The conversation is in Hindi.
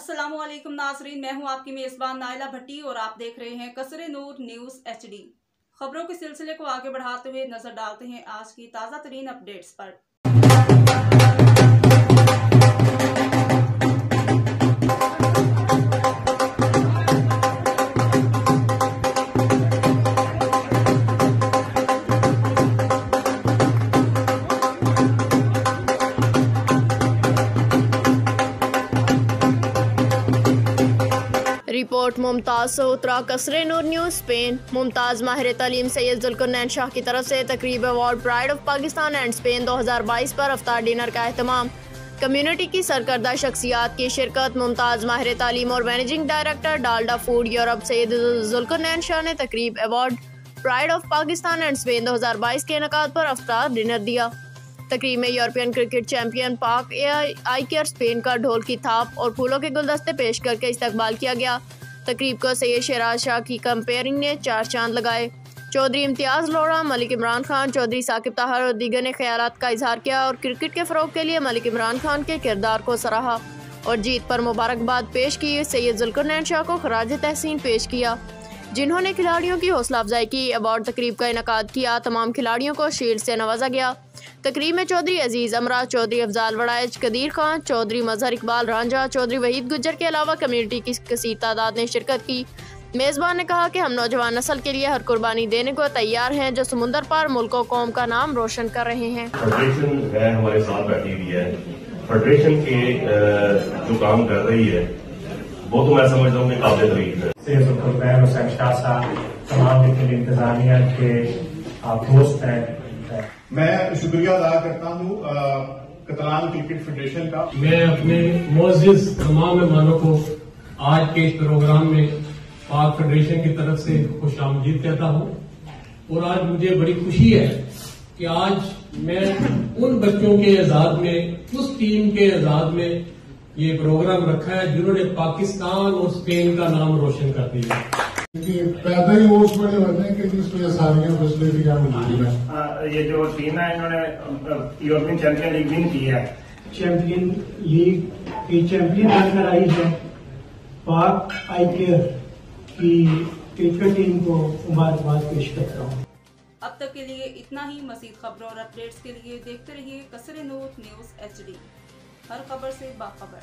अस्सलामुअलैकुम नाजरीन, मैं हूं आपकी मेज़बान नाइला भट्टी और आप देख रहे हैं कसरे नूर न्यूज़ HD। खबरों के सिलसिले को आगे बढ़ाते हुए नजर डालते हैं आज की ताज़ा तरीन अपडेट्स पर। रिपोर्ट मुमताज सोत्रा, कसरे नूर न्यूज़ स्पेन। मुमताज माहिर तालीम सैयद जुल्करनैन शाह की तरफ से तकरीब award pride of Pakistan and Spain 2022 पर अफ्तार डिनर का एहतमाम। कम्युनिटी की सरकर्दा शख्सियात की शिरकत। मुमताज माहिर तालीम और managing director Dalda food Europe Syed Zulqarnain Shah ने तकरीब award pride of Pakistan and Spain 2022 के इनेकाद पर अफ्तार डिनर दिया। तकरीब में यूरोपियन क्रिकेट चैंपियन पाक आई केयर स्पेन का ढोल की थाप और फूलों के गुलदस्ते पेश करके इस्तकबाल किया गया। तकरीब को सैयद शहराज शाह की कंपेयरिंग ने 4 चांद लगाए। चौधरी इम्तियाज़ लोढ़ा, मलिक इमरान खान, चौधरी साकिब ताहर और दीगर ने ख्यालात का इजहार किया और क्रिकेट के फ़रोग के लिए मलिक इमरान खान के किरदार को सराहा और जीत पर मुबारकबाद पेश की। सैयद जुल्करनैन शाह को खराज तहसीन पेश किया, जिन्होंने खिलाड़ियों की हौसला अफजाई की। अवार्ड तकरीब का इनेकाद किया। तमाम खिलाड़ियों को शील्ड से नवाजा गया। तकरीब में चौधरी अजीज़ अमरा, चौधरी अफजाल वड़ाइच, कदीर खान, चौधरी मजहर इकबाल रांझा, चौधरी वहीद गुज्जर के अलावा कम्युनिटी की कसीर तादाद ने शिरकत की। मेज़बान ने कहा कि हम नौजवान नस्ल के लिए हर कुर्बानी देने को तैयार हैं जो समुंदर पार मुल्क और कौम का नाम रोशन कर रहे हैं। फेडरेशन है हमारे साथ बैठी हुई है। फेडरेशन के जो काम कर रही है वो तो मैं समझता हूँ कि काबिल तारीफ है। तमाम इंतजामिया के आप दोस्त हैं, मैं शुक्रिया अदा करता हूँ कतलान क्रिकेट फेडरेशन का। मैं अपने मोअज़्ज़िज़ तमाम मेहमानों को आज के इस प्रोग्राम में पाक फेडरेशन की तरफ से खुशामदीद कहता हूँ। और आज मुझे बड़ी खुशी है कि आज मैं उन बच्चों के एजाज में, उस टीम के एजाज में ये प्रोग्राम रखा है जिन्होंने पाकिस्तान और स्पेन का नाम रोशन कर दिया। पैदा ही वो उसमें होते हैं कि जिसमें सारी फैसिलिटियां मौजूद है। ये जो टीम है इन्होंने यूरोपियन चैंपियन लीग विन की है। चैंपियन लीग की चैंपियन बनकर आई है। पाक आई केयर की क्रिकेट टीम को मुबारकबाद पेश करता हूँ। अब तक के लिए इतना ही। मज़ीद खबरों और अपडेट्स के लिए देखते रहिए कसरे नूर न्यूज़ HD, हर खबर से बाखबर।